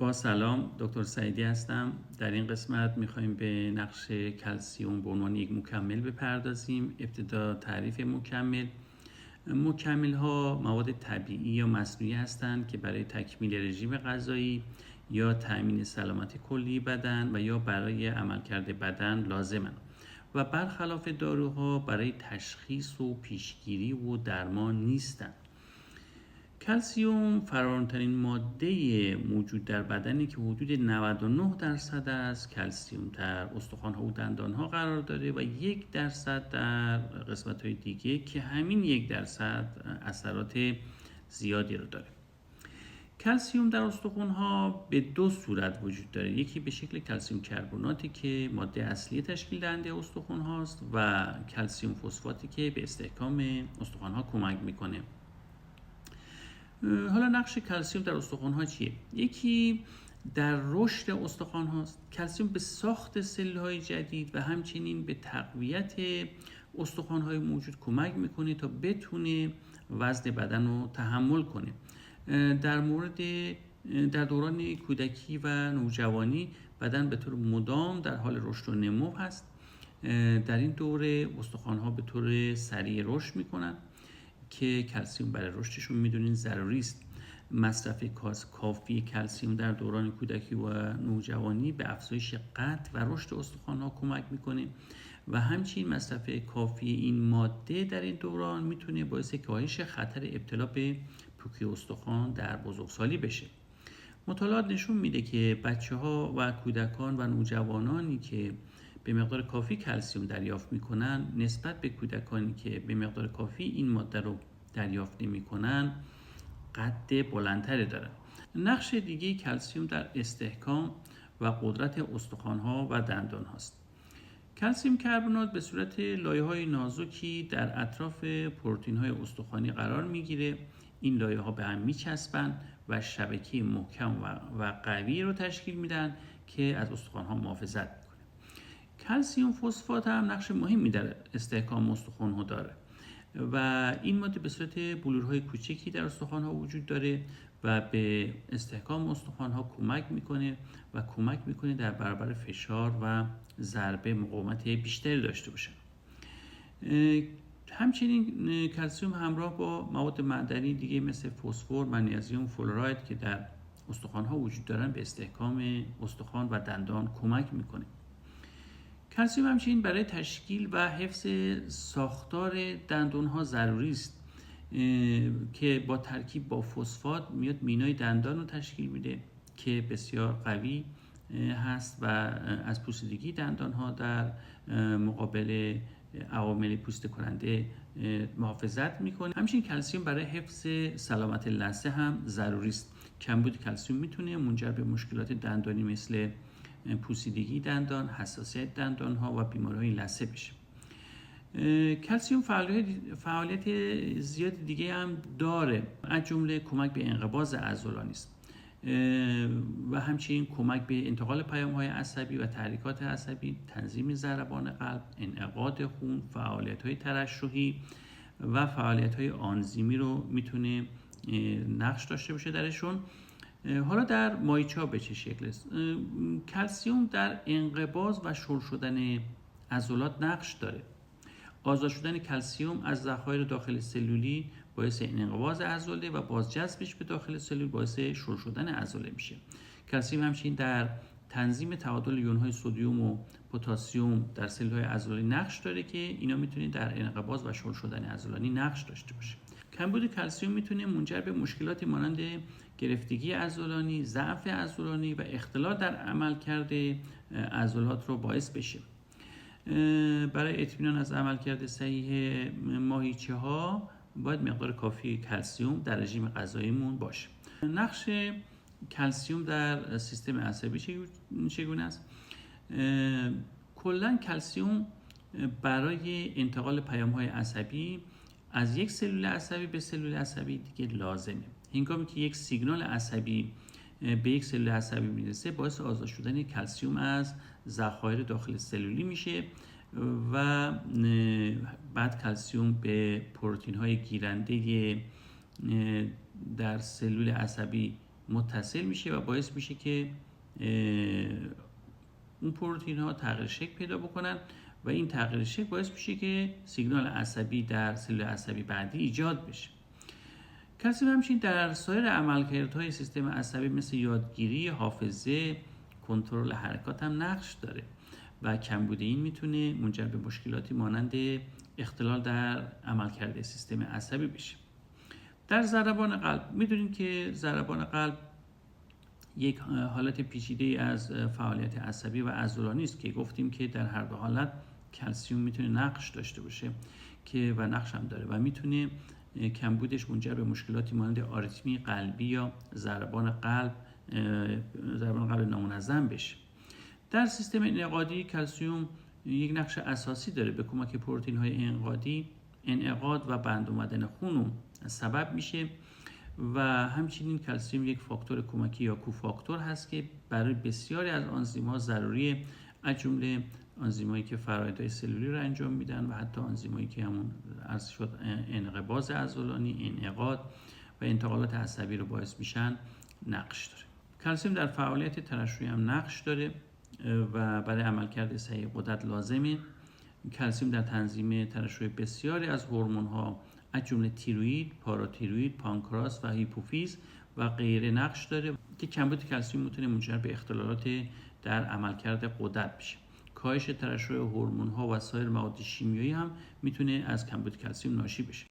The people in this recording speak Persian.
با سلام، دکتر سعیدی هستم. در این قسمت میخوایم به نقش کلسیم به عنوان یک مکمل بپردازیم. ابتدا تعریف مکمل ها مواد طبیعی یا مصنوعی هستند که برای تکمیل رژیم غذایی یا تأمین سلامت کلی بدن و یا برای عملکرد بدن لازمند و برخلاف داروها برای تشخیص و پیشگیری و درمان نیستند. کلسیم فراران‌ترین ماده موجود در بدنی که حدود 99% از کلسیم در استخوان‌ها و دندان‌ها قرار داره و 1% در قسمت‌های دیگه که همین 1% اثرات زیادی رو داره. کلسیم در استخوان‌ها به دو صورت وجود داره. یکی به شکل کلسیم کربناتی که ماده اصلی تشکیل دهنده استخوان هاست و کلسیم فسفاتی که به استحکام استخوان‌ها کمک میکنه. حالا نقش کلسیم در استخوان‌ها چیه؟ یکی در رشد استخوان هاست. کلسیم به ساخت سلول‌های جدید و همچنین به تقویت استخوان‌های موجود کمک میکنه تا بتونه وزن بدن رو تحمل کنه. در دوران کودکی و نوجوانی بدن به طور مدام در حال رشد و نمو هست. در این دوره استخوان‌ها به طور سریع رشد میکنن که کلسیم برای رشدشون میدونین ضروری است. مصرف کافی کلسیم در دوران کودکی و نوجوانی به افزایش قد و رشد استخوان‌ها کمک میکنه و همچنین مصرف کافی این ماده در این دوران میتونه باعث کاهش خطر ابتلا به پوکی استخوان در بزرگسالی بشه. مطالعات نشون میده که بچه‌ها و کودکان و نوجوانانی که به مقدار کافی کلسیم دریافت میکنن نسبت به کودکانی که به مقدار کافی این ماده رو دریافت نمیکنن قد بلندتری دارن. نقش دیگه کلسیم در استحکام و قدرت استخوان‌ها و دندان هاست. کلسیم کربنات به صورت لایه‌های نازکی در اطراف پروتئین‌های استخوانی قرار میگیره. این لایه‌ها به هم میچسبن و شبکه محکم و قوی رو تشکیل میدن که از استخوان‌ها محافظت میکنه. کلسیم فسفات هم نقش مهمی در استحکام استخوان‌ها داره و این ماده به صورت بلورهای کوچکی در استخوان‌ها وجود داره و به استحکام استخوان‌ها کمک میکنه در برابر فشار و ضربه مقاومت بیشتری داشته باشه. همچنین کلسیم همراه با مواد معدنی دیگه مثل فسفر، منیزیم، فلوراید که در استخوان‌ها وجود دارن به استحکام استخوان و دندان کمک میکنه. کلسیم همچنین برای تشکیل و حفظ ساختار دندان‌ها ضروری است که با ترکیب با فسفات میاد مینای دندان رو تشکیل میده که بسیار قوی هست و از پوسیدگی دندان‌ها در مقابل عوامل پوسیده کننده محافظت میکنه. همچنین کلسیم برای حفظ سلامت لثه هم ضروری است. کمبود کلسیم میتونه منجر به مشکلات دندانی مثل پوسیدگی دندان، حساسیت دندان‌ها و بیماری‌های لثه بشه. کلسیم فعالیت زیاد دیگه هم داره، از جمله کمک به انقباض عضلانی است و همچنین کمک به انتقال پیام‌های عصبی و تحریکات عصبی، تنظیم ضربان قلب، انعقاد خون، فعالیت‌های ترشحی و فعالیت‌های آنزیمی رو میتونه نقش داشته باشه درشون. حالا در مایچه‌ها به چه شکل است؟ کلسیم در انقباض و شل شدن عضلات نقش داره. آزاد شدن کلسیم از ذخایر داخل سلولی باعث انقباض عضله و بازجذبش به داخل سلول باعث شل شدن عضله میشه. کلسیم همچنین در تنظیم تعادل یون‌های سدیم و پتاسیم در سلول‌های عضلانی نقش داره که اینا میتونه در انقباض و شل شدن عضلانی نقش داشته باشه. کمبود کلسیم میتونه منجر به مشکلاتی مانند گرفتگی عضلانی، ضعف عضلانی و اختلال در عملکرد عضلات رو باعث بشه. برای اطمینان از عملکرد صحیح ماهیچه‌ها باید مقدار کافی کلسیم در رژیم غذاییمون باشه. نقش کلسیم در سیستم عصبی چگونه است؟ کلاً کلسیم برای انتقال پیام‌های عصبی از یک سلول عصبی به سلول عصبی دیگه لازمه. هنگامی که یک سیگنال عصبی به یک سلول عصبی میرسه باعث آزاد شدن کلسیم از ذخایر داخل سلولی میشه و بعد کلسیم به پروتئین های گیرنده در سلول عصبی متصل میشه و باعث میشه که اون پروتئین ها تغییر شکل پیدا بکنن و این تغییر شکل باعث میشه که سیگنال عصبی در سلول عصبی بعدی ایجاد بشه. کلسیم همچنین در سایر عملکردهای سیستم عصبی مثل یادگیری، حافظه، کنترل حرکات هم نقش داره و کمبود این میتونه منجر به مشکلاتی مانند اختلال در عملکرد سیستم عصبی بشه. در ضربان قلب میدونیم که ضربان قلب یک حالت پیچیده از فعالیت عصبی و عضلانی است که گفتیم که در هر دو حالت کلسیم میتونه نقش داشته باشه که و نقش هم داره و میتونه کمبودش منجر به مشکلاتی مانند آریتمی قلبی یا ضربان قلب نامنظم بشه. در سیستم انعقادی کلسیم یک نقش اساسی داره، به کمک پروتئین های انعقادی انعقاد و بند اومدن خون سبب میشه و همچنین کلسیم یک فاکتور کمکی یا کوفاکتور هست که برای بسیاری از آنزیم‌ها ضروریه، از جمله آنزیمایی که فرآیندهای سلولی رو انجام میدن و حتی آنزیمایی که همون عرض شد انقباض عضلانی، انعقاد و انتقالات عصبی رو باعث میشن نقش داره. کلسیم در فعالیت ترشحی هم نقش داره و برای عملکرد صحیح غدد لازمه. کلسیم در تنظیم ترشح بسیاری از هورمون‌ها از جمله تیروئید، پاراتیروئید، پانکراس و هیپوفیز و غیره نقش داره که کمبود کلسیم میتونه منجر به اختلالات در عملکرد غدد بشه. کاهش ترشح هورمون‌ها و سایر مواد شیمیایی هم میتونه از کمبود کلسیم ناشی بشه.